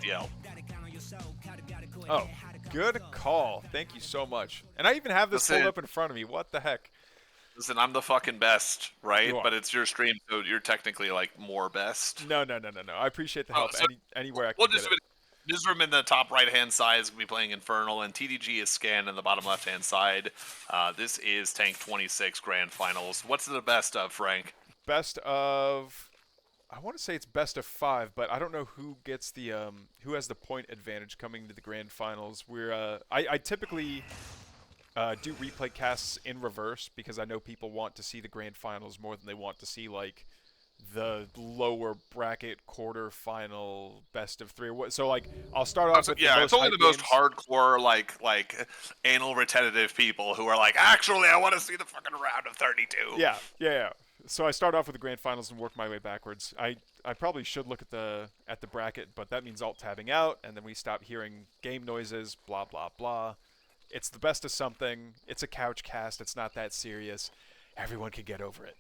Castiel. Oh, good call. Thank you so much. And I even have this pulled Listen, up in front of me. What the heck? listen, I'm the fucking best, right? You are. But it's your stream, so you're technically like more best. No, no, no, no, no. I appreciate the Oh, help so anywhere I we'll can get just it. Newsroom in the top right-hand side is going to be playing Infernal, and TDG is scanned in the bottom left-hand side. This is Tank 26 Grand Finals. What's the best of, Frank? Best of. I want to say it's best of 5, but I don't know who gets the who has the point advantage coming to the grand finals. I typically do replay casts in reverse because I know people want to see the grand finals more than they want to see like the lower bracket quarter final best of 3 or what. So like I'll start off with the Yeah, most it's only hype the most games. hardcore, like anal retentive people who are like, actually, I want to see the fucking round of 32. Yeah, yeah, yeah. So I start off with the grand finals and work my way backwards. I probably should look at the bracket, but that means alt tabbing out, and then we stop hearing game noises. Blah blah blah. It's the best of something. It's a couch cast. It's not that serious. Everyone can get over it.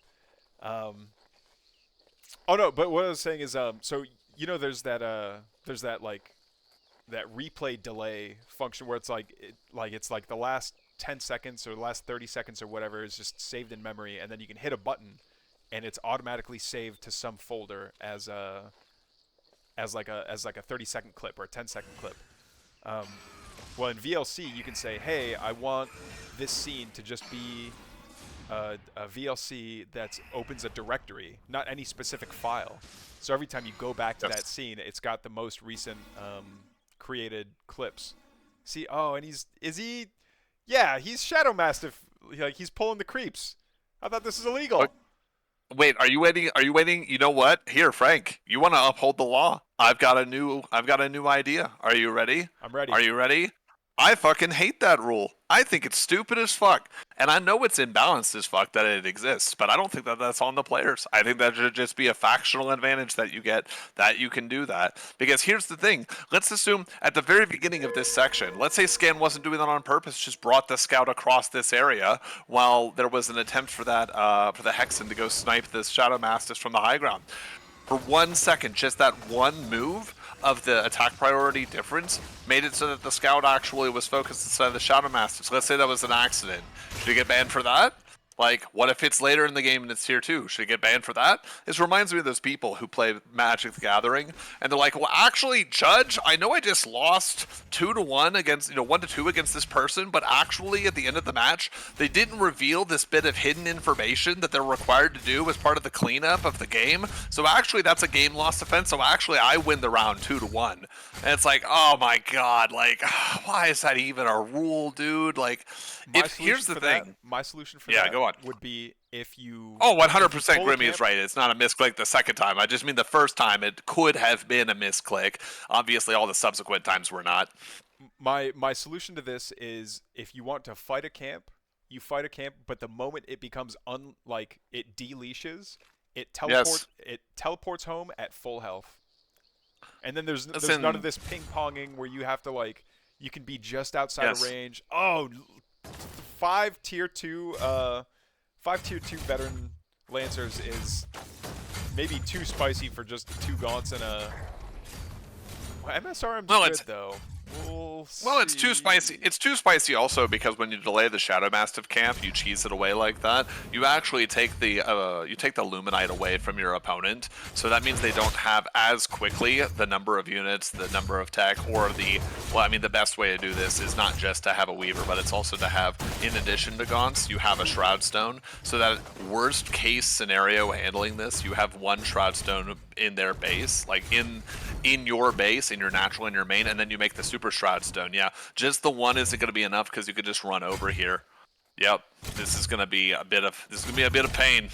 Oh no, but what I was saying is, so there's that like that replay delay function where it's like the last 10 seconds or the last 30 seconds or whatever is just saved in memory, and then you can hit a button and it's automatically saved to some folder as like a 30-second clip or a 10-second clip. Um, well, in VLC you can say, hey, I want this scene to just be a VLC that opens a directory, not any specific file. So every time you go back to that scene, it's got the most recent created clips. See, oh, and yeah, he's Shadow Mastiff. Like he's pulling the creeps. I thought this is illegal. Wait, are you waiting? Are you waiting? You know what? Here, Frank, you want to uphold the law? I've got a new idea. Are you ready? I'm ready. Are you ready? I fucking hate that rule. I think it's stupid as fuck. And I know it's imbalanced as fuck that it exists, but I don't think that that's on the players. I think that should just be a factional advantage that you get, that you can do that. Because here's the thing. Let's assume at the very beginning of this section, let's say Scan wasn't doing that on purpose, just brought the scout across this area while there was an attempt for that, for the Hexen to go snipe this Shadow Mastiff from the high ground. For 1 second, just that one move of the attack priority difference made it so that the scout actually was focused instead of the Shadow Master. So let's say that was an accident. Should he get banned for that? Like, what if it's later in the game and it's tier 2? Should he get banned for that? This reminds me of those people who play Magic the Gathering, and they're like, well, actually, Judge, I know I just lost 2-1 against, 1-2 against this person, but actually, at the end of the match, they didn't reveal this bit of hidden information that they're required to do as part of the cleanup of the game. So actually, that's a game loss offense. So actually, I win the round 2-1. And it's like, oh my god, like, why is that even a rule, dude? Like, here's the thing. My solution for Yeah, that go on. would be if you. Oh, 100% pull a Grimmy is camp- right. It's not a misclick the second time. I just mean the first time it could have been a misclick. Obviously, all the subsequent times were not. My solution to this is if you want to fight a camp, you fight a camp, but the moment it becomes it deleashes, it teleports home at full health. And then there's none of this ping-ponging where you have to you can be just outside of range. Oh, five tier 2 veteran lancers is maybe too spicy for just 2 gaunts and a MSRM's good though. Well, it's too spicy. It's too spicy also because when you delay the Shadow Mastiff camp, you cheese it away like that. You actually take the Luminite away from your opponent, so that means they don't have as quickly the number of units, the number of tech, or the best way to do this is not just to have a Weaver, but it's also to have, in addition to Gaunts, you have a Shroud Stone, so that worst case scenario handling this, you have 1 Shroud Stone in their base, like in your base, in your natural, in your main, and then you make the Super Shroud Stone. Yeah, just the 1 isn't going to be enough because you could just run over here. Yep, this is going to be a bit of pain.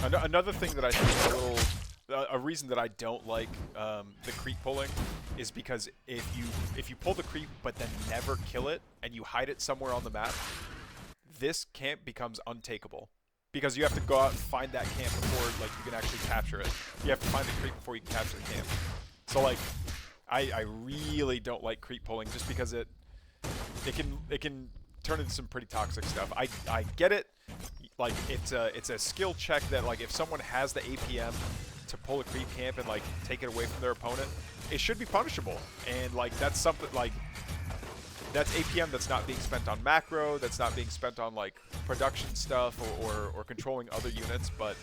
Another thing that I think is a reason that I don't like the creep pulling is because if you pull the creep but then never kill it and you hide it somewhere on the map, this camp becomes untakeable. Because you have to go out and find that camp before you can actually capture it. You have to find the creep before you can capture the camp. So I really don't like creep pulling just because it can turn into some pretty toxic stuff. I get it. It's a skill check that if someone has the APM to pull a creep camp and take it away from their opponent, it should be punishable. And like that's something like that's APM that's not being spent on macro, that's not being spent on like production stuff or controlling other units. But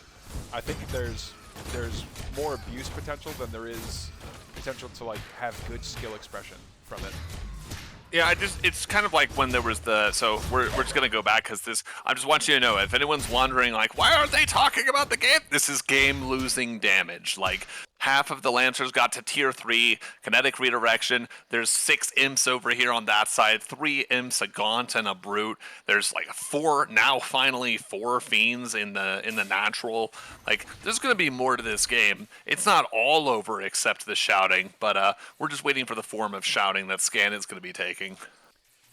I think there's more abuse potential than there is potential to like have good skill expression from it. Yeah, it's kind of like when there was so we're just gonna go back because I just want you to know, if anyone's wondering like, why aren't they talking about the game? This is game losing damage. Like, half of the Lancers got to tier 3, kinetic redirection. There's 6 imps over here on that side, 3 imps, a gaunt, and a brute. There's like 4, now finally 4 fiends in the natural. Like, there's gonna be more to this game. It's not all over except the shouting, but we're just waiting for the form of shouting that Scan is gonna be taking.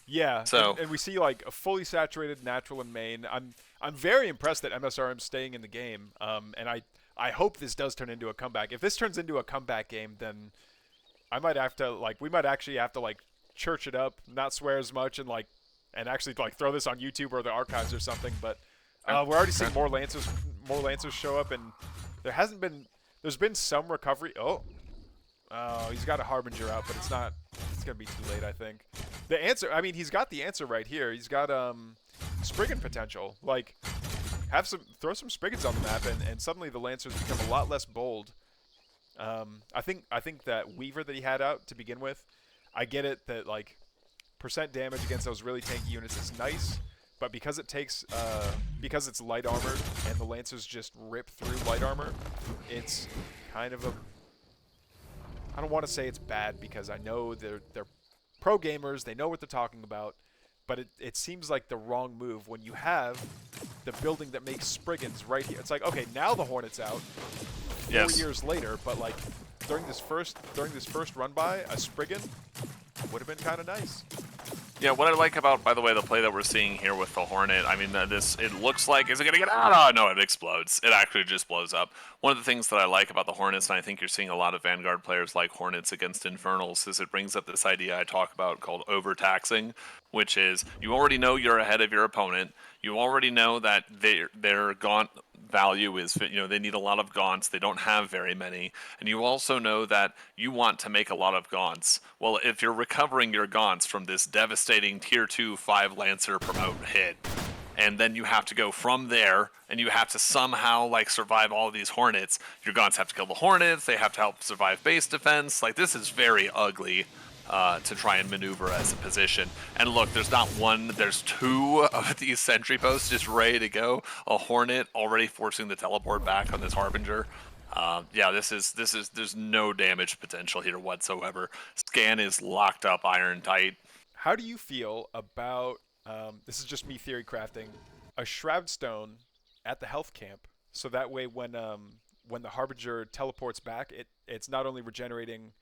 Yeah, So and we see like a fully saturated natural in main. I'm very impressed that MSRM's staying in the game. And I hope this does turn into a comeback. If this turns into a comeback game, then I might have to like we might actually have to like church it up, not swear as much, and actually like throw this on YouTube or the archives or something. But we're already seeing more Lancers show up, and there's been some recovery. Oh, he's got a Harbinger out, but it's gonna be too late, I think. The answer, I mean, he's got the answer right here. He's got Spriggan potential. Like, throw some Spriggans on the map, and suddenly the Lancers become a lot less bold. I think that Weaver that he had out to begin with, I get it that like percent damage against those really tanky units is nice, but because because it's light armored and the Lancers just rip through light armor, it's kind of I don't want to say it's bad because I know they're pro gamers, they know what they're talking about, but it seems like the wrong move when you have the building that makes Spriggans right here. It's like, okay, now the Hornet's out 4 years later, but like during this first run by, a Spriggan would have been kind of nice. yeah, what I like about, by the way, the play that we're seeing here with the Hornet, I mean, it looks like, is it going to get out? Oh, no, it explodes. It actually just blows up. One of the things that I like about the Hornets, and I think you're seeing a lot of Vanguard players like Hornets against Infernals, is it brings up this idea I talk about called overtaxing, which is you already know you're ahead of your opponent. You already know that their gaunt value is, they need a lot of gaunts. They don't have very many. And you also know that you want to make a lot of gaunts. Well, if you're recovering your gaunts from this devastating tier 2 5 Lancer promote hit, and then you have to go from there, and you have to somehow like survive all of these Hornets. Your gaunts have to kill the Hornets. They have to help survive base defense. Like, this is very ugly. To try and maneuver as a position. And look, there's not one, there's 2 of these sentry posts just ready to go. A Hornet already forcing the teleport back on this Harbinger. Yeah, there's no damage potential here whatsoever. Scan is locked up iron tight. How do you feel about, this is just me theory crafting, a Shroud Stone at the health camp, so that way when the Harbinger teleports back, it's not only regenerating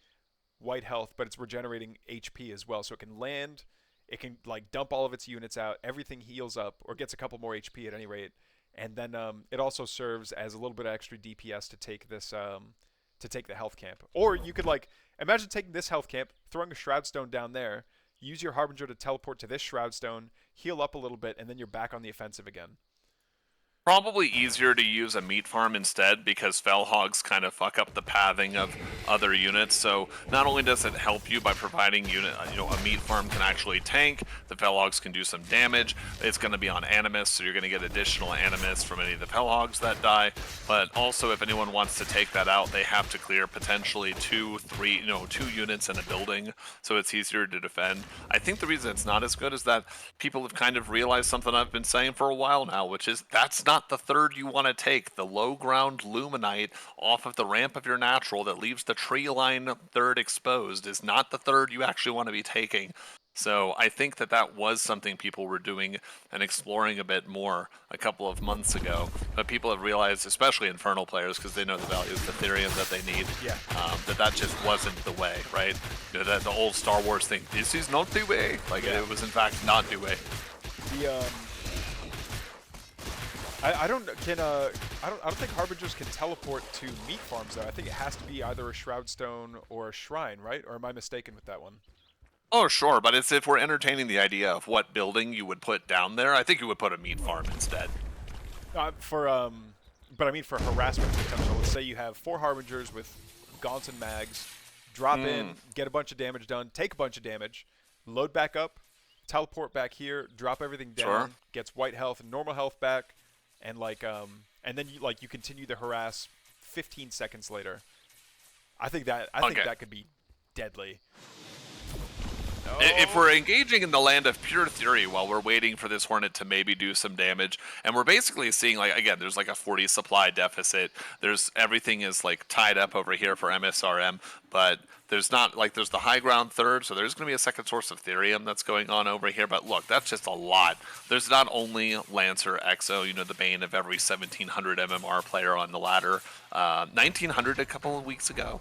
white health, but it's regenerating HP as well. So it can land, it can like dump all of its units out, everything heals up or gets a couple more HP at any rate, and then it also serves as a little bit of extra DPS to take this to take the health camp. Or you could like imagine taking this health camp, throwing a Shroud Stone down there, use your Harbinger to teleport to this Shroud Stone, heal up a little bit, and then you're back on the offensive again. Probably easier to use a meat farm instead because Fellhogs kind of fuck up the pathing of other units. So not only does it help you by providing a meat farm can actually tank, the Fellhogs can do some damage. It's going to be on Animus, so you're going to get additional Animus from any of the Fellhogs that die. But also, if anyone wants to take that out, they have to clear potentially 2 units in a building, so it's easier to defend. I think the reason it's not as good is that people have kind of realized something I've been saying for a while now, which is that's not the third you want to take. The low ground Luminite off of the ramp of your natural that leaves the tree line third exposed is not the third you actually want to be taking. So I think that was something people were doing and exploring a bit more a couple of months ago. But people have realized, especially Infernal players, because they know the value of the Ethereum that they need, that just wasn't the way, right? That the old Star Wars thing, this is not the way. It was in fact not the way. I don't think Harbingers can teleport to meat farms though. I think it has to be either a Shroud Stone or a Shrine, right? Or am I mistaken with that one? Oh, sure, but it's if we're entertaining the idea of what building you would put down there, I think you would put a meat farm instead. But I mean for harassment potential. Let's say you have 4 Harbingers with gaunts and mags drop in, get a bunch of damage done, take a bunch of damage, load back up, teleport back here, drop everything down, Sure. gets white health and normal health back, and and then you continue the harass 15 seconds later. I think that could be deadly. If we're engaging in the land of pure theory while we're waiting for this Hornet to maybe do some damage, and we're basically seeing, like, again, there's like a 40 supply deficit. Everything is like tied up over here for MSRM, but there's not, like, there's the high ground third, so there's going to be a second source of Therium that's going on over here. But look, that's just a lot. There's not only Lancer, Exo, the bane of every 1700 MMR player on the ladder, 1900 a couple of weeks ago.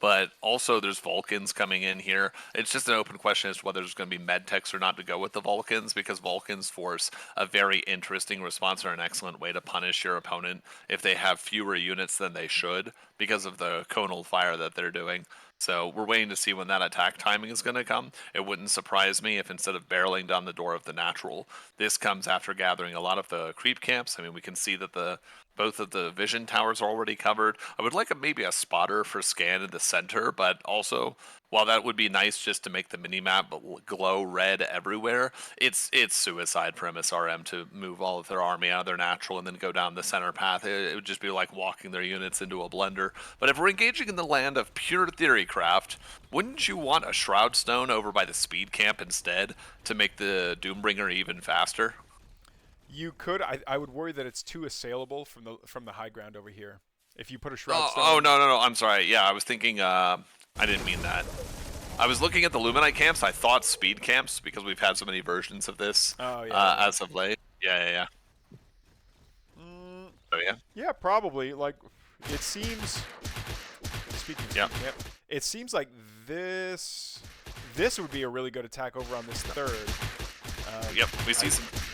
But also there's Vulcans coming in here. It's just an open question as to whether there's going to be medtechs or not to go with the Vulcans, because Vulcans force a very interesting response or an excellent way to punish your opponent if they have fewer units than they should because of the conal fire that they're doing. So we're waiting to see when that attack timing is going to come. It wouldn't surprise me if instead of barreling down the door of the natural, this comes after gathering a lot of the creep camps. I mean, we can see that both of the vision towers are already covered. I would like maybe a spotter for scan in the center, but also, while that would be nice just to make the minimap glow red everywhere, it's suicide for MSRM to move all of their army out of their natural and then go down the center path. It would just be like walking their units into a blender. But if we're engaging in the land of pure theory craft, wouldn't you want a Shroud Stone over by the speed camp instead to make the Doombringer even faster? You could. I would worry that it's too assailable from the high ground over here. If you put a Shroud Stone. Oh, no. I'm sorry. Yeah, I was thinking. I didn't mean that. I was looking at the Luminite camps. I thought speed camps because we've had so many versions of this as of late. Yeah. Oh yeah. Yeah, probably. Like, it seems. Speaking of speed camp, it seems like this would be a really good attack over on this third. Yep,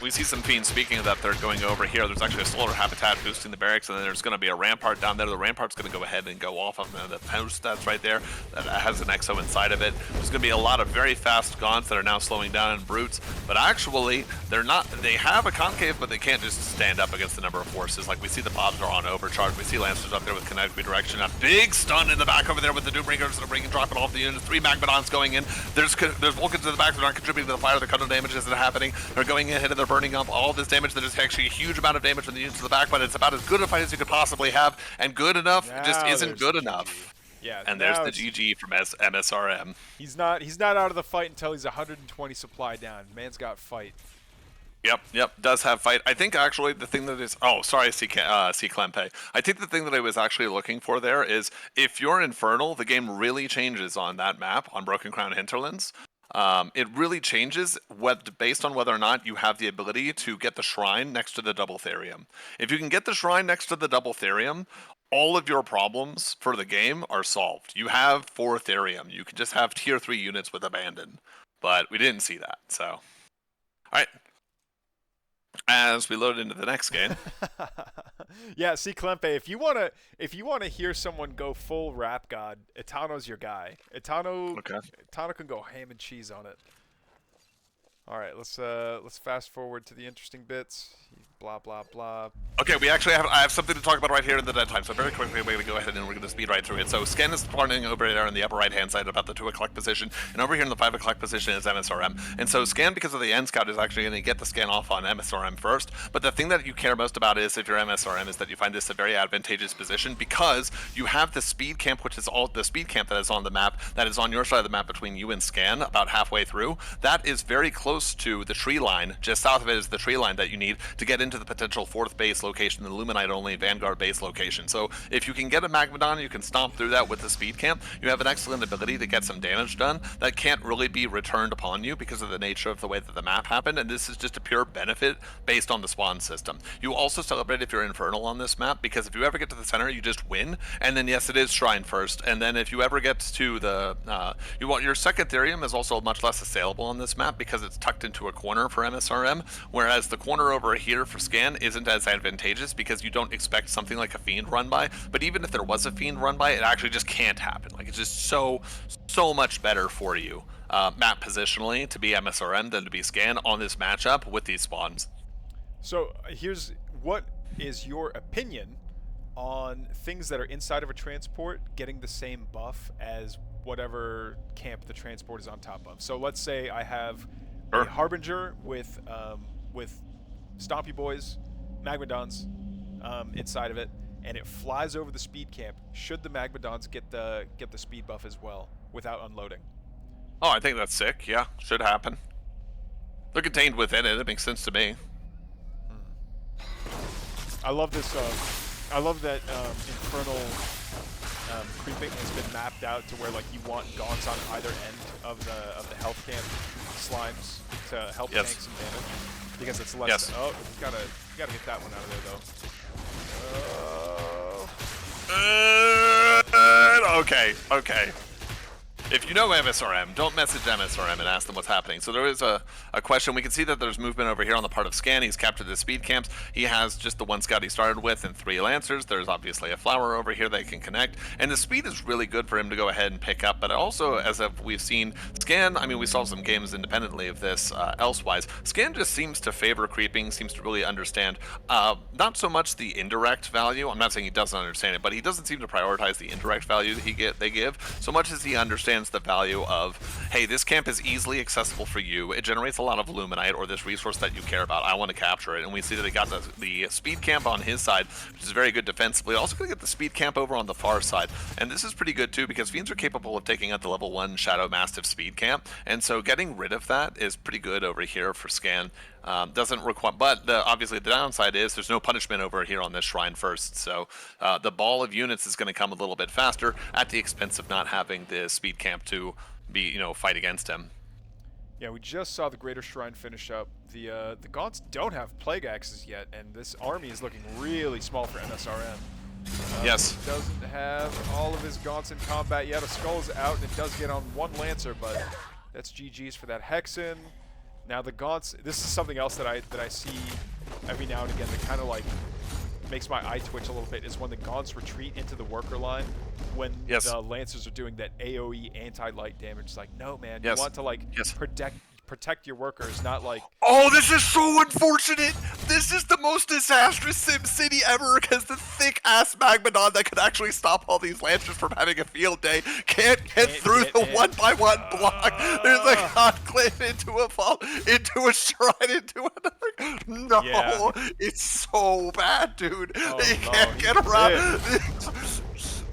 we see some fiends. Speaking of that, they're going over here. There's actually a solar habitat boosting the barracks, and then there's going to be a rampart down there. The rampart's going to go ahead and go off of the post that's right there that has an exo inside of it. There's going to be a lot of very fast gaunts that are now slowing down in brutes, but actually they're not. They have a concave, but they can't just stand up against the number of forces. Like, we see the bobs are on overcharge. We see lancers up there with kinetic redirection. A big stun in the back over there with the Doombringers that are dropping off the units. 3 Magmadons going in. There's Vulcans in the back that aren't contributing to the fire. The counter damages that are happening. They're going ahead and they're burning up all this damage. There's actually a huge amount of damage from the units to the back, but it's about as good a fight as you could possibly have, and good enough just isn't good enough. Yeah, and there's the GG from MSRM. He's not out of the fight until he's 120 supply down. Man's got fight. Yep, does have fight. I think actually the thing that is, C Clempe. I think the thing that I was actually looking for there is if you're Infernal, the game really changes on that map, on Broken Crown Hinterlands. It really changes based on whether or not you have the ability to get the shrine next to the double Therium. If you can get the shrine next to the double Therium, all of your problems for the game are solved. You have 4 Therium. You can just have tier 3 units with Abandon. But we didn't see that, so. Alright. As we load into the next game. Yeah, see, Clempe, if you wanna hear someone go full rap god, Itano's your guy. Itano can go ham and cheese on it. All right, let's fast forward to the interesting bits. Blah blah blah. Okay, I have something to talk about right here in the dead time. So very quickly, we're going to go ahead and we're going to speed right through it. So Scan is spawning over there in the upper right hand side about the 2 o'clock position, and over here in the 5 o'clock position is MSRM. And so Scan, because of the end scout, is actually going to get the scan off on MSRM first. But the thing that you care most about is, if you're MSRM, is that you find this a very advantageous position because you have the speed camp, which is all the speed camp that is on the map, that is on your side of the map between you and Scan, about halfway through. That is very close to the tree line. Just south of it is the tree line that you need to get into the potential 4th base location, the Luminite only Vanguard base location. So if you can get a Magmadon, you can stomp through that with the speed camp. You have an excellent ability to get some damage done that can't really be returned upon you because of the nature of the way that the map happened, and this is just a pure benefit based on the spawn system. You also celebrate if you're Infernal on this map, because if you ever get to the center, you just win, and then yes, it is Shrine first, and then if you ever get to the your second Therium is also much less assailable on this map because it's tucked into a corner for MSRM, whereas the corner over here for Scan isn't as advantageous because you don't expect something like a Fiend run by. But even if there was a Fiend run by, it actually just can't happen. Like, it's just so much better for you map positionally to be MSRM than to be Scan on this matchup with these spawns. So what is your opinion on things that are inside of a transport getting the same buff as whatever camp the transport is on top of. So let's say I have a Harbinger with Stompy Boys, Magmadons inside of it, and it flies over the speed camp. Should the Magmadons get the speed buff as well without unloading? Oh, I think that's sick. Yeah, should happen. They're contained within it. It makes sense to me. I love this. I love that infernal creeping has been mapped out to where like you want gaunts on either end of the health camp slimes to help tank some damage because it's less. Yes. Oh, you gotta get that one out of there though. Okay. If you know MSRM, don't message MSRM and ask them what's happening. So there is a question. We can see that there's movement over here on the part of Scan. He's captured the speed camps. He has just the one scout he started with and 3 Lancers. There's obviously a flower over here that can connect. And the speed is really good for him to go ahead and pick up. But also, as we've seen, Scan, I mean, we saw some games independently of this elsewise. Scan just seems to favor creeping, seems to really understand not so much the indirect value. I'm not saying he doesn't understand it, but he doesn't seem to prioritize the indirect value that they give so much as he understands the value of, hey, this camp is easily accessible for you. It generates a lot of Luminite or this resource that you care about. I want to capture it. And we see that he got the speed camp on his side, which is very good defensively. Also going to get the speed camp over on the far side. And this is pretty good too because Fiends are capable of taking out the level 1 Shadow Mastiff speed camp. And so getting rid of that is pretty good over here for Scan. Doesn't require, but obviously the downside is there's no punishment over here on this shrine first, so the ball of units is going to come a little bit faster at the expense of not having the speed camp to be, fight against him. Yeah, we just saw the Greater Shrine finish up. The Gaunts don't have Plague Axes yet, and this army is looking really small for MSRM. Yes. Doesn't have all of his Gaunts in combat yet. A Skull's out, and it does get on 1 Lancer, but that's GG's for that Hexen. Now the Gaunts, this is something else that I see every now and again that kind of like makes my eye twitch a little bit, is when the Gaunts retreat into the worker line when the Lancers are doing that AoE anti-light damage. It's like, no man, you want to like protect your workers, not like... Oh, this is so unfortunate! This is the most disastrous Sim City ever because the thick-ass Magmadon that could actually stop all these Lancers from having a field day can't get through the one-by-one block. There's a conclave into a fall, into a shrine, into another... No! It's so bad, dude! He can't get around...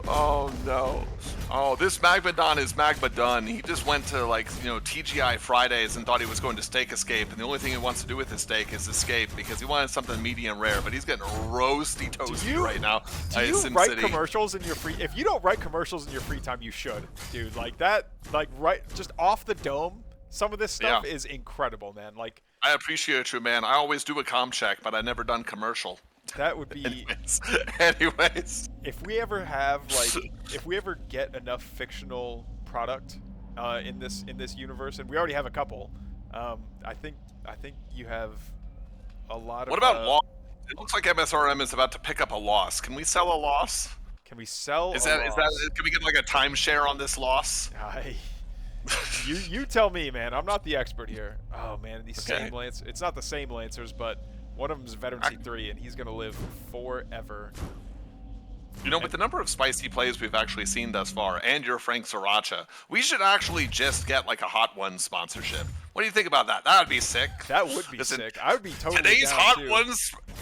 Oh, no. Oh, this Magmadon is Magmadon. He just went to, like, TGI Fridays and thought he was going to steak escape, and the only thing he wants to do with his steak is escape because he wanted something medium rare, but he's getting roasty toasty right now. Do you write commercials in your free... If you don't write commercials in your free time, you should, dude. Like, that, like, right, just off the dome, some of this stuff is incredible, man. Like, I appreciate you, man. I always do a comm check, but I never done commercial. That would be... Anyways. If we ever have, like, if we ever get enough fictional product in this universe, and we already have a couple, I think you have a lot of... What about loss? It looks like MSRM is about to pick up a loss. Can we sell a loss? Can we sell a loss? Can we get, like, a timeshare on this loss? You tell me, man. I'm not the expert here. Oh, man, these same Lancers. It's not the same Lancers, but... One of them is Veteran C3, and he's going to live forever. With the number of spicy plays we've actually seen thus far, and your Frank Sriracha, we should actually just get, like, a Hot Ones sponsorship. What do you think about that? That would be sick. That would be sick. I would be totally down,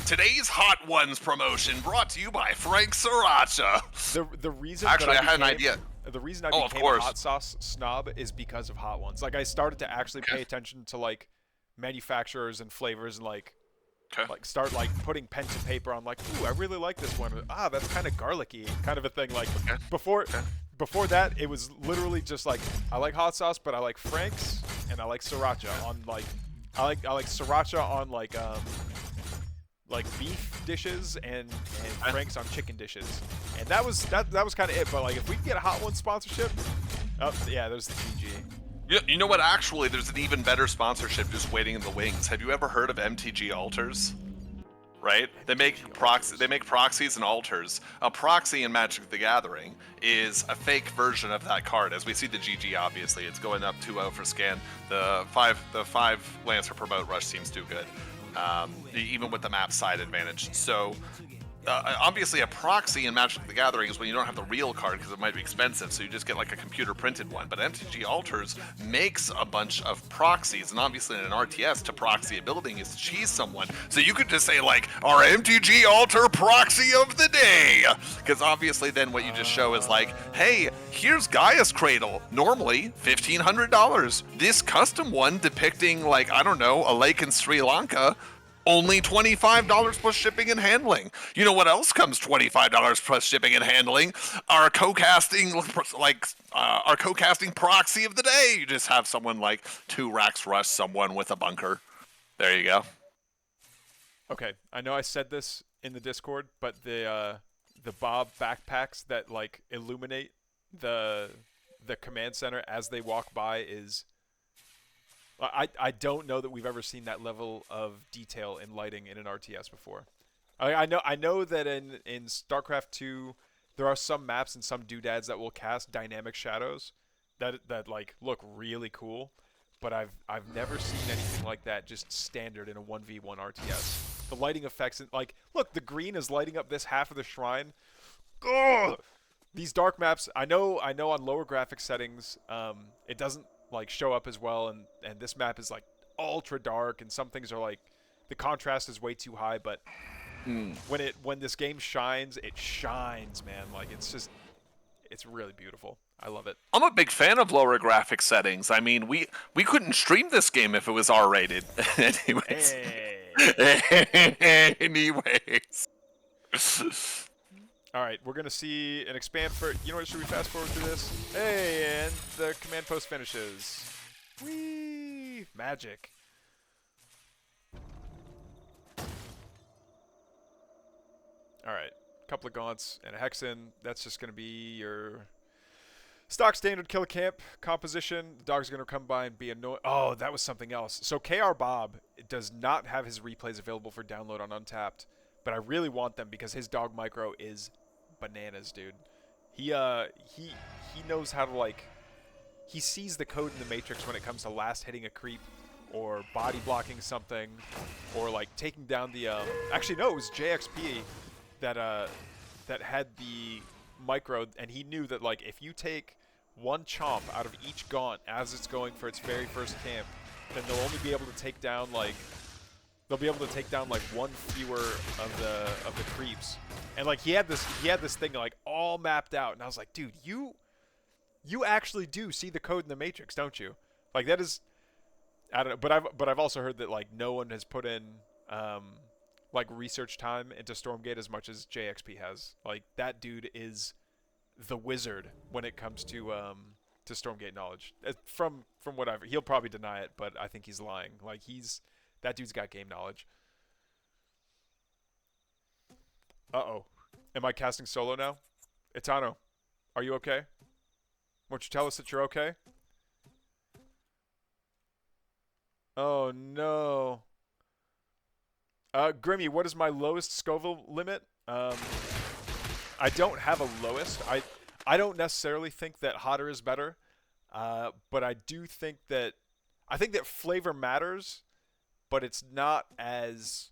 Today's Hot Ones promotion brought to you by Frank Sriracha. The reason actually, I had an idea. The reason I became a hot sauce snob is because of Hot Ones. Like, I started to actually pay attention to, like, manufacturers and flavors and, like, start like putting pen to paper on like, ooh, I really like this one. Ah, that's kind of garlicky, kind of a thing. Like before that, it was literally just like, I like hot sauce, but I like Frank's and I like Sriracha on like, I like Sriracha on like beef dishes and Frank's on chicken dishes. And that was kind of it. But like, if we could get a Hot One sponsorship, oh yeah, there's the GG. You know what? Actually, there's an even better sponsorship just waiting in the wings. Have you ever heard of MTG Altars? Right? They make proxies and altars. A proxy in Magic the Gathering is a fake version of that card. As we see the GG, obviously, it's going up 2-0 for Scan. The five Lancer promote rush seems too good, even with the map side advantage. So obviously a proxy in Magic the Gathering is when you don't have the real card because it might be expensive, so you just get like a computer printed one. But MTG Alters makes a bunch of proxies, and obviously in an RTS to proxy a building is to cheese someone. So you could just say like our MTG Alter proxy of the day, because obviously then what you just show is like, hey, here's Gaia's Cradle, normally $1,500. This custom one depicting like I don't know a lake in Sri Lanka. Only $25 plus shipping and handling. You know what else comes $25 plus shipping and handling? Our co-casting, our co-casting proxy of the day. You just have someone like 2 racks rush someone with a bunker. There you go. Okay, I know I said this in the Discord, but the Bob backpacks that like illuminate the command center as they walk by is. I don't know that we've ever seen that level of detail in lighting in an RTS before. I know that in StarCraft 2 there are some maps and some doodads that will cast dynamic shadows that like look really cool, but I've never seen anything like that just standard in a 1v1 RTS. The lighting effects, like look, the green is lighting up this half of the shrine. Ugh! These dark maps, I know on lower graphic settings, it doesn't like show up as well, and this map is like ultra dark, and some things are like the contrast is way too high, but when this game shines, it shines, man. Like it's really beautiful. I love it. I'm a big fan of lower graphic settings. I mean, we couldn't stream this game if it was R-rated. Anyways. Hey. Anyways. All right, we're gonna see an expand for. You know what? Should we fast forward through this? Hey, and the command post finishes. Whee! Magic. All right, couple of gaunts and a hexen. That's just gonna be your stock standard killer camp composition. The dog's gonna come by and be annoying. Oh, that was something else. So KR Bob does not have his replays available for download on Untapped, but I really want them because his dog micro is bananas, dude. He knows how to like. He sees the code in the matrix when it comes to last hitting a creep, or body blocking something, or like taking down the. Actually, no, it was JXP that had the micro, and he knew that like if you take one chomp out of each gaunt as it's going for its very first camp, then they'll only be able to take down like. They'll be able to take down like one fewer of the creeps, and like he had this thing like all mapped out, and I was like, dude, you actually do see the code in the matrix, don't you? Like that is, I don't know, but I've also heard that like no one has put in like research time into Stormgate as much as JXP has. Like that dude is the wizard when it comes to Stormgate knowledge. From whatever, he'll probably deny it, but I think he's lying. Like that dude's got game knowledge. Uh-oh. Am I casting solo now? Itano, are you okay? Won't you tell us that you're okay? Oh, no. Grimmy, what is my lowest Scoville limit? I don't have a lowest. I don't necessarily think that hotter is better, but I do think that... I think that flavor matters, but it's not as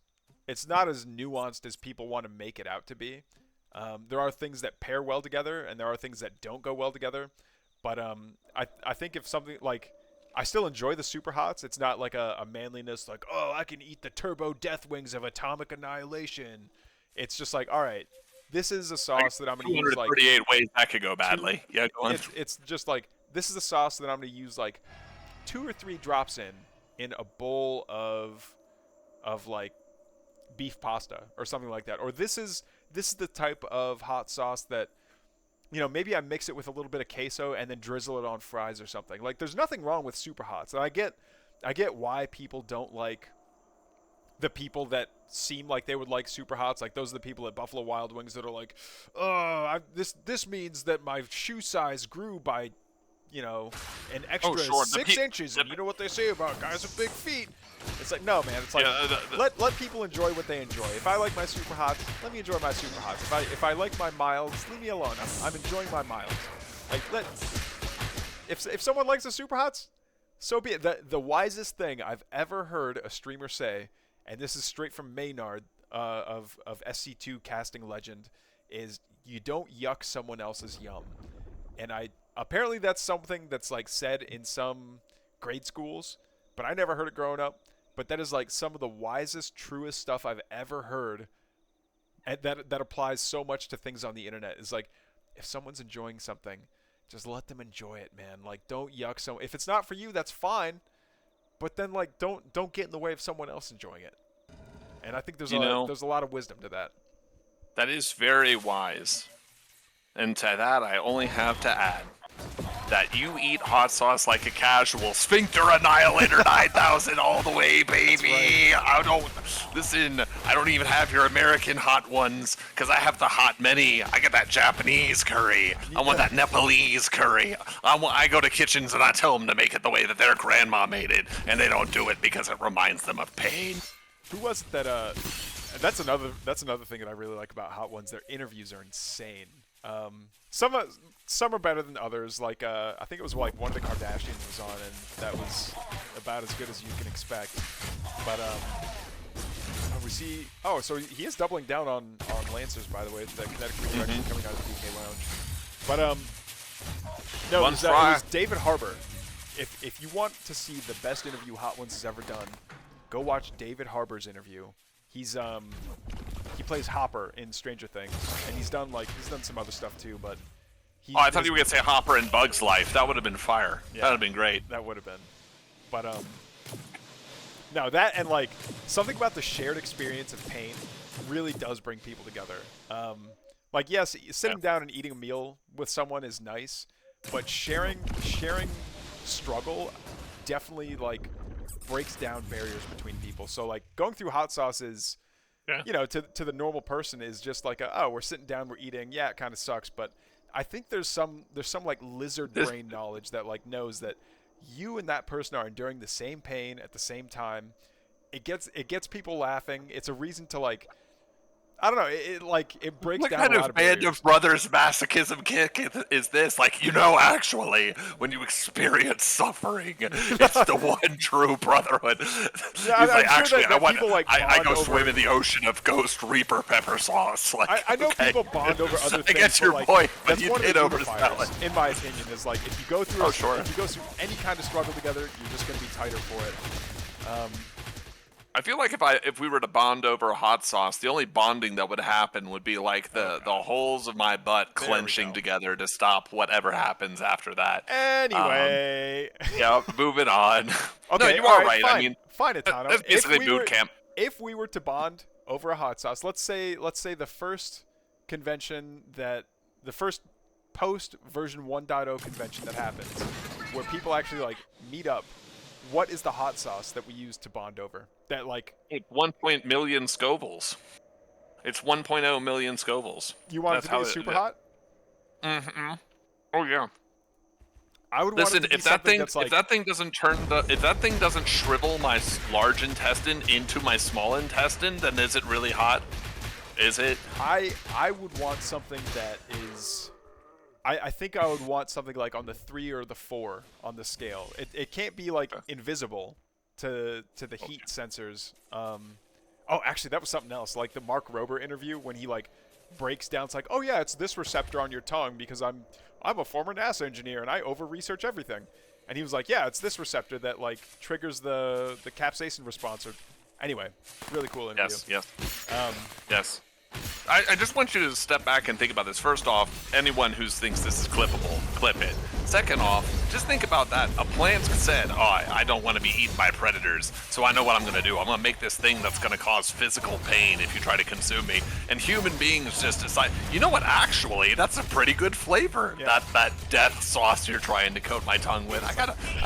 nuanced as people want to make it out to be. There are things that pair well together, and there are things that don't go well together. But I think if something like I still enjoy the super hots. It's not like a manliness like, oh, I can eat the turbo death wings of atomic annihilation. It's just like, all right, this is a sauce that I'm gonna use like 238 ways that could go badly. Yeah, go on. It's just like this is a sauce that I'm gonna use like 2 or 3 drops in a bowl of like beef pasta or something like that. Or this is the type of hot sauce that, you know, maybe I mix it with a little bit of queso and then drizzle it on fries or something. Like there's nothing wrong with super hots. And I get why people don't like the people that seem like they would like super hots. Like those are the people at Buffalo Wild Wings that are like, oh, this means that my shoe size grew by, you know, an extra 6 inches. And you know what they say about guys with big feet. It's like, no, man. It's like, let people enjoy what they enjoy. If I like my super hots, let me enjoy my super hots. If I like my milds, leave me alone. I'm enjoying my milds. Like, if someone likes the super hots, so be it. The wisest thing I've ever heard a streamer say, and this is straight from Maynard, of SC2 casting legend is you don't yuck someone else's yum. And apparently that's something that's like said in some grade schools, but I never heard it growing up. But that is like some of the wisest, truest stuff I've ever heard, and that applies so much to things on the internet. Is like, if someone's enjoying something, just let them enjoy it, man. Like, don't yuck someone. If it's not for you, that's fine. But then like don't get in the way of someone else enjoying it. And I think there's a lot of wisdom to that. That is very wise. And to that, I only have to add that you eat hot sauce like a casual. Sphincter Annihilator 9000 all the way, baby. Right. I don't even have your American hot ones because I have the hot many. I get that Japanese curry. I want that Nepalese curry. I go to kitchens and I tell them to make it the way that their grandma made it, and they don't do it because it reminds them of pain. Who was it that that's another thing that I really like about Hot Ones. Their interviews are insane. Some are better than others. Like I think it was like one of the Kardashians was on, and that was about as good as you can expect. But we see. Oh, so he is doubling down on Lancers, by the way. The kinetic redirection coming out of the DK Lounge. But no, it was David Harbour. If you want to see the best interview Hot Ones has ever done, go watch David Harbour's interview. He plays Hopper in Stranger Things, and he's done some other stuff too. But I thought you were gonna say Hopper in Bug's Life. That would have been fire. Yeah, that'd have been great. That would have been. But no, that and like something about the shared experience of pain really does bring people together. Like yes, sitting down and eating a meal with someone is nice, but sharing struggle definitely like breaks down barriers between people. So like going through hot sauce is, you know, to the normal person is just like we're sitting down, we're eating. Yeah, it kind of sucks, but I think there's some like lizard brain knowledge that like knows that you and that person are enduring the same pain at the same time. It gets people laughing. It's a reason to like, I don't know. It breaks down a lot of barriers. What kind of band of brothers masochism kick is this? Like, you know, actually, when you experience suffering, it's the one true brotherhood. Yeah, like, actually, I go swim in the ocean of Ghost Reaper pepper sauce. Like, I know people bond over other things. I get your point, but that's you one did of the oversell it. in my opinion, is like if you go through any kind of struggle together, you're just going to be tighter for it. I feel like if we were to bond over hot sauce, the only bonding that would happen would be like the holes of my butt clenching together to stop whatever happens after that. Anyway. Yeah, moving on. Okay, no, you are right. Fine. I mean, fine, Itano. That's basically boot camp. If we were to bond over a hot sauce, let's say the first convention the first post version 1.0 convention that happens, where people actually like meet up. What is the hot sauce that we use to bond over? That like 1 million Scovilles. It's 1.0 million Scovilles. You want it to be super hot? Mm-hmm. Oh yeah. I would want it to be something that's like, if that thing doesn't shrivel my large intestine into my small intestine, then is it really hot? Is it? I would want something that is. I think I would want something like on the 3 or the 4 on the scale. It can't be like invisible to the heat sensors. Oh, actually, that was something else. Like the Mark Rober interview when he like breaks down. It's like, oh yeah, it's this receptor on your tongue because I'm a former NASA engineer and I over research everything. And he was like, yeah, it's this receptor that like triggers the capsaicin response. Or anyway, really cool interview. Yes. I just want you to step back and think about this. First off, anyone who thinks this is clippable, clip it. Second off, just think about that. A plant said, I don't want to be eaten by predators, so I know what I'm going to do. I'm going to make this thing that's going to cause physical pain if you try to consume me. And human beings just decide, you know what, actually, that's a pretty good flavor. Yeah. That death sauce you're trying to coat my tongue with. I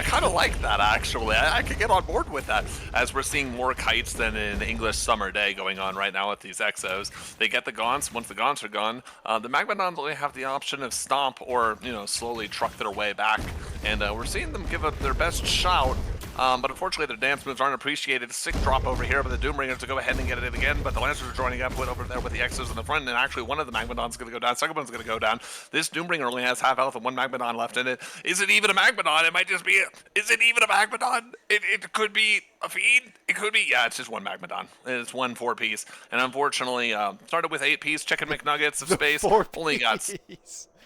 kind of like that, actually. I could get on board with that. As we're seeing more kites than an English summer day going on right now with these exos. They get the gaunts. Once the gaunts are gone, the Magmadons only have the option of stomp or, slowly truck their way back. And we're seeing them give up their best shout But unfortunately, their dance moves aren't appreciated. Sick drop over here by the Doombringers to go ahead and get it in again, but the Lancers are joining up with over there with the X's in the front, and actually one of the Magmadons going to go down. Second one's going to go down. This Doombringer only has half health and one Magmadon left in it. Is it even a Magmadon? It might just be. Is it even a Magmadon? It could be a Fiend. It could be. Yeah, it's just one Magmadon. It's 1 4-piece, and unfortunately, started with 8-piece chicken McNuggets of space. Only got.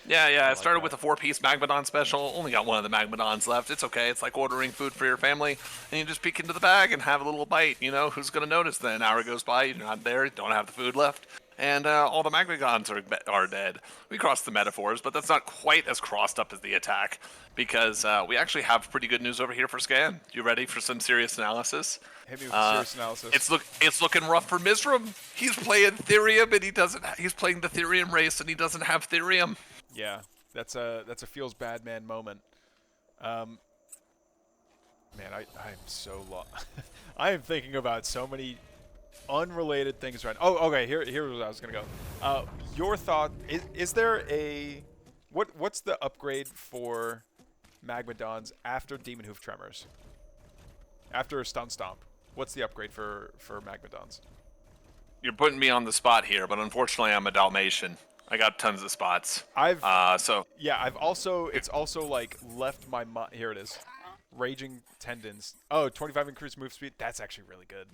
Yeah, it started with a 4-piece Magmadon special. Only got one of the Magmadons left. It's okay. It's like ordering food for your family, and you just peek into the bag and have a little bite. You know, who's going to notice then? An hour goes by, you're not there, you don't have the food left, and all the Magmadons are dead. We crossed the metaphors, but that's not quite as crossed up as the attack, because we actually have pretty good news over here for Scan. You ready for some serious analysis? Hit me with serious analysis. It's looking rough for Misram. He's playing Therium, and he's playing the Therium race, and he doesn't have Therium. Yeah, that's a feels bad man moment. Man, I'm so lost. I am thinking about so many unrelated things right now. Oh, okay. Here's where I was gonna go. Your thought is there a what's the upgrade for Magmadons after Demon Hoof Tremors? After Stun Stomp, what's the upgrade for Magmadons? You're putting me on the spot here, but unfortunately, I'm a Dalmatian. I got tons of spots. I've also it's also like left my mind. Here it is, Raging Tendons. Oh, 25 increased move speed. That's actually really good.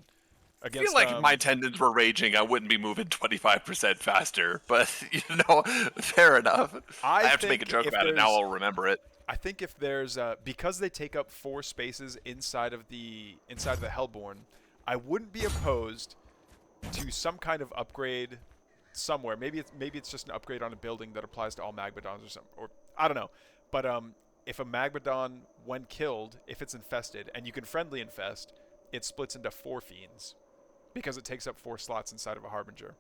Against, I feel like if my tendons were raging, I wouldn't be moving 25% faster. But fair enough. I have to make a joke about it. Now I'll remember it. I think if there's because they take up 4 spaces inside of the Hellborn, I wouldn't be opposed to some kind of upgrade somewhere. Maybe it's just an upgrade on a building that applies to all Magmadons or something, or I don't know. But if a Magmadon, when killed, if it's infested, and you can friendly infest, it splits into 4 fiends because it takes up 4 slots inside of a Harbinger.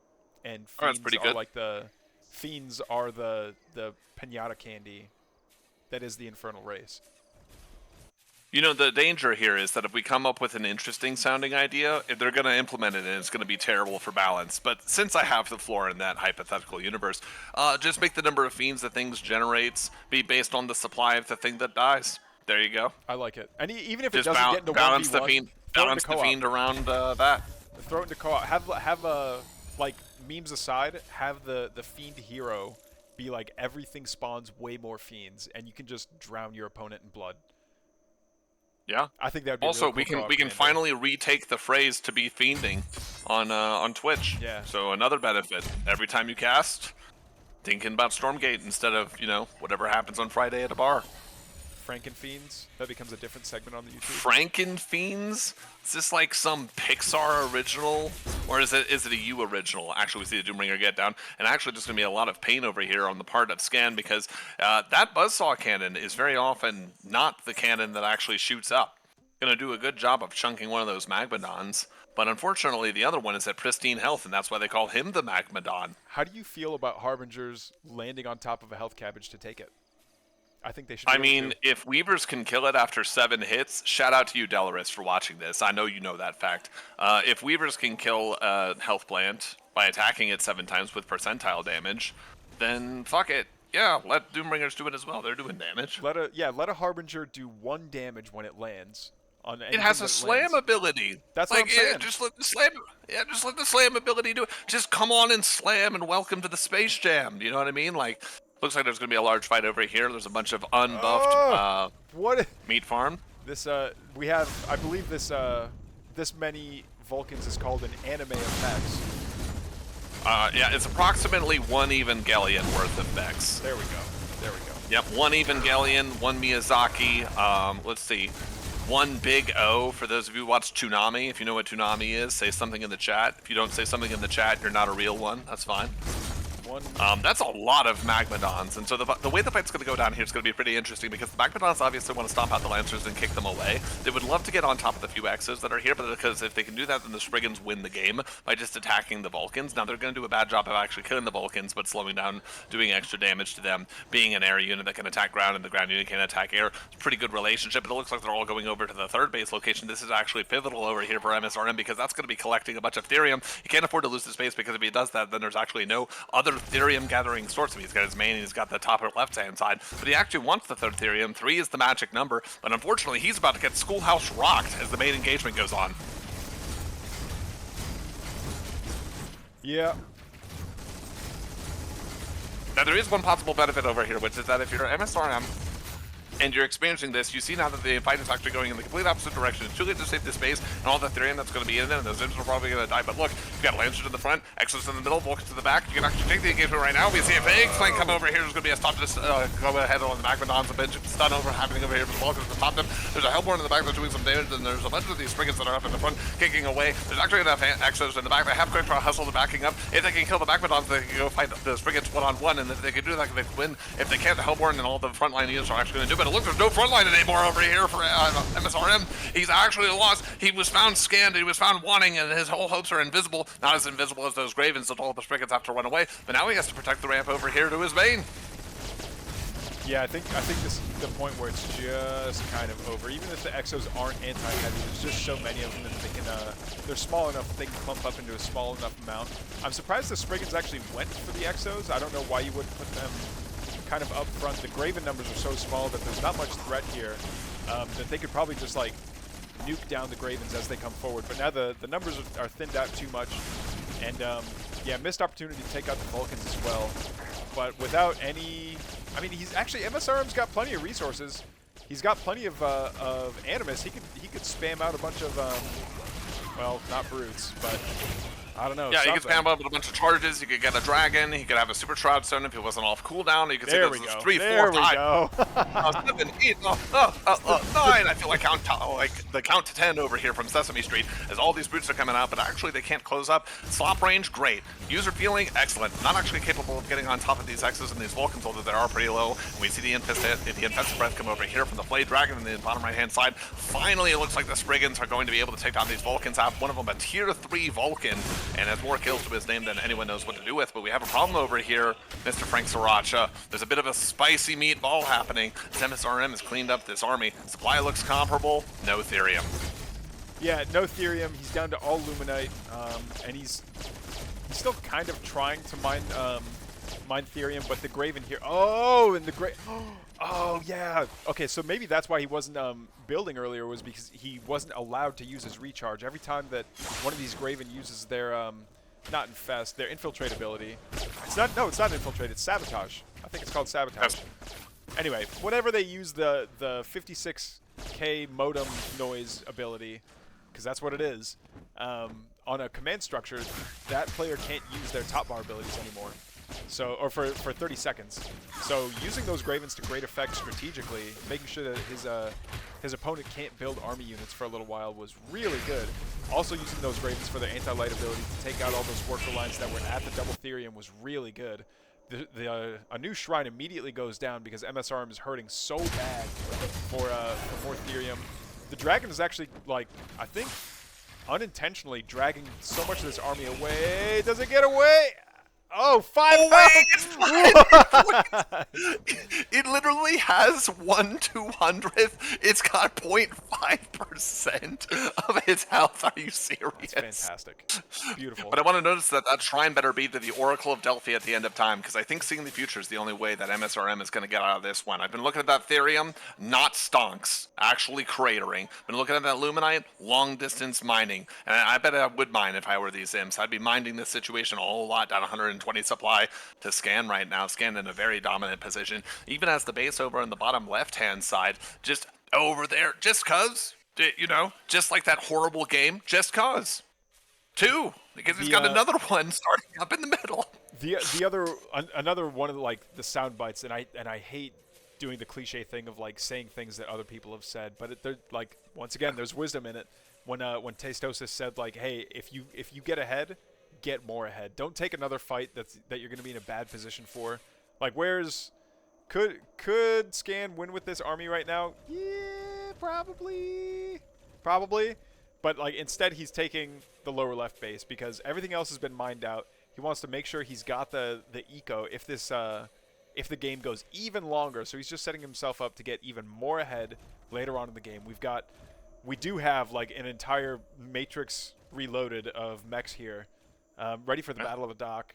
And fiends fiends are the pinata candy that is the infernal race. You know, the danger here is that if we come up with an interesting sounding idea, if they're going to implement it and it's going to be terrible for balance. But since I have the floor in that hypothetical universe, just make the number of fiends that things generates be based on the supply of the thing that dies. There you go. I like it. And even if it just doesn't get into balance 1v1, balance the fiend around that. Throw it into co-op. Have like memes aside, have the fiend hero be like everything spawns way more fiends, and you can just drown your opponent in blood. Yeah. I think that would be also really cool. we can finally retake the phrase to be fiending on Twitch. Yeah. So another benefit. Every time you cast, thinking about Stormgate instead of, whatever happens on Friday at a bar. Frankenfiends? That becomes a different segment on the YouTube. Frankenfiends? Is this like some Pixar original? Or is it a you original? Actually, we see the Doombringer get down. And actually, there's going to be a lot of pain over here on the part of Scan because that Buzzsaw cannon is very often not the cannon that actually shoots up. Going to do a good job of chunking one of those Magmadons. But unfortunately, the other one is at pristine health, and that's why they call him the Magmadon. How do you feel about Harbingers landing on top of a health cabbage to take it? I think they should. If Weavers can kill it after 7 hits, shout out to you, Delaris, for watching this. I know you know that fact. If Weavers can kill a health plant by attacking it 7 times with percentile damage, then fuck it. Yeah, let Doombringers do it as well. They're doing damage. Let a Harbinger do 1 damage when it lands. On it has a slam ability. That's like, what I'm saying. Just let the slam. Yeah, just let the slam ability do it. Just come on and slam and welcome to the Space Jam. You know what I mean? Like. Looks like there's going to be a large fight over here. There's a bunch of unbuffed meat farm. This we have, I believe this many Vulcans is called an anime of mechs. Yeah, it's approximately 1 Evangelion worth of mechs. There we go. Yep, 1 Evangelion, 1 Miyazaki. Let's see, 1 Big O. For those of you who watch Toonami, if you know what Toonami is, say something in the chat. If you don't say something in the chat, you're not a real one. That's fine. That's a lot of Magmadons, and so the way the fight's going to go down here is going to be pretty interesting because the Magmadons obviously want to stomp out the Lancers and kick them away. They would love to get on top of the few X's that are here, but because if they can do that, then the Spriggans win the game by just attacking the Vulcans. Now, they're going to do a bad job of actually killing the Vulcans, but slowing down, doing extra damage to them, being an air unit that can attack ground and the ground unit can attack air. It's a pretty good relationship, but it looks like they're all going over to the 3rd base location. This is actually pivotal over here for MSRM because that's going to be collecting a bunch of Therium. He can't afford to lose the space because if he does that, then there's actually no other Therium gathering source. He's got his main, he's got the top or left-hand side, but he actually wants the third Therium. 3 is the magic number, but unfortunately he's about to get Schoolhouse rocked as the main engagement goes on. Yeah. Now there is one possible benefit over here, which is that if you're MSRM and you're experiencing this, you see now that the fight is actually going in the complete opposite direction. It's too late to save the space and all the Therium that's going to be in it, and those Zims are probably going to die. But look, you've got Lancers in the front, Exos in the middle, Vulcans in the back. You can actually take the engagement right now. We see a big flank come over here. There's going to be a stop to go ahead on the back. Madon's a bench stun over happening over here for the Vulcans to top them. There's a Hellborn in the back that's doing some damage, and there's a bunch of these Spriggans that are up in the front kicking away. There's actually enough Exos in the back. They have quick draw hustle, they're backing up. If they can kill the back Madons, they can go fight the Spriggans one-on-one, and if they can do that, they can win. If they can't, the Hellborn and all the frontline units are actually going to do it. But it looks there's no frontline anymore over here for MSRM. He's actually lost. He was found scanned, he was found wanting, and his whole hopes are invisible. Not as invisible as those Gravens that all the Spriggans have to run away, but now he has to protect the ramp over here to his main. Yeah, I think this is the point where it's just kind of over. Even if the Exos aren't anti-heavy, there's just so many of them that they can, they're small enough that they can clump up into a small enough amount. I'm surprised the Spriggans actually went for the Exos. I don't know why you would put them kind of up front. The Graven numbers are so small that there's not much threat here, that they could probably just like nuke down the Gravens as they come forward. But now the numbers are thinned out too much, and yeah, missed opportunity to take out the Vulcans as well. But without any, I mean, he's actually MSRM's got plenty of resources. He's got plenty of Animus. He could spam out a bunch of well, not brutes, but I don't know. Yeah, something. he could spam up with a bunch of charges. He could get a dragon. He could have a super shroud stone if he wasn't off cooldown. You could see those 3, 4, 5, 7, 8, 9. I feel like the count to 10 over here from Sesame Street as all these brutes are coming out, but actually they can't close up. Slop range, great. User feeling, excellent. Not actually capable of getting on top of these Exos and these Vulcans, although they are pretty low. We see the Infested Breath come over here from the Flayed Dragon in the bottom right-hand side. Finally, it looks like the Spriggans are going to be able to take down these Vulcans. Have one of them a tier 3 Vulcan, and has more kills to his name than anyone knows what to do with. But we have a problem over here, Mr. Frank Sriracha. There's a bit of a spicy meatball happening. MSRM has cleaned up this army. Supply looks comparable. No Therium. Yeah, no Therium. He's down to all Luminite, and he's still kind of trying to mine Therium, but the Graven here. Oh, and the Oh, yeah. Okay, so maybe that's why he wasn't building earlier, was because he wasn't allowed to use his recharge. Every time that one of these Graven uses their, not infest, their infiltrate ability. It's not infiltrate, it's sabotage. I think it's called sabotage. Anyway, whenever they use the 56k modem noise ability, because that's what it is, on a command structure, that player can't use their top bar abilities anymore. So, or for 30 seconds. So using those Gravens to great effect strategically, making sure that his opponent can't build army units for a little while was really good. Also using those Gravens for their anti-light ability to take out all those worker lines that were at the double Therium was really good. A new shrine immediately goes down because MSRM is hurting so bad for more Therium. The dragon is actually, like, I think unintentionally dragging so much of this army away. Does it get away? Oh, 5 It literally has 1/200th. It's got 0.5% of its health. Are you serious? That's fantastic. Beautiful. But I want to notice that that shrine better be to the Oracle of Delphi at the end of time, because I think seeing the future is the only way that MSRM is going to get out of this one. I've been looking at that Therium, not stonks, actually cratering. Been looking at that Luminite, long distance mining. And I bet I would mine if I were these Imps. I'd be minding this situation a whole lot down 120 supply to scan right now. Scan in a very dominant position. Even as the base over on the bottom left-hand side, just over there, just cuz, you know, just like that horrible game, just cuz. 2, because he's got another one starting up in the middle. Another one of the sound bites, and I hate doing the cliche thing of like saying things that other people have said, but they're like, once again, there's wisdom in it. When Tastosis said, like, hey, if you get ahead, get more ahead. Don't take another fight that you're going to be in a bad position for. Like, could Scan win with this army right now? Yeah, probably. But like, instead he's taking the lower left base because everything else has been mined out. He wants to make sure he's got the eco if the game goes even longer. So he's just setting himself up to get even more ahead later on in the game. We do have like an entire matrix reloaded of mechs here. Ready for the Battle of the Dock.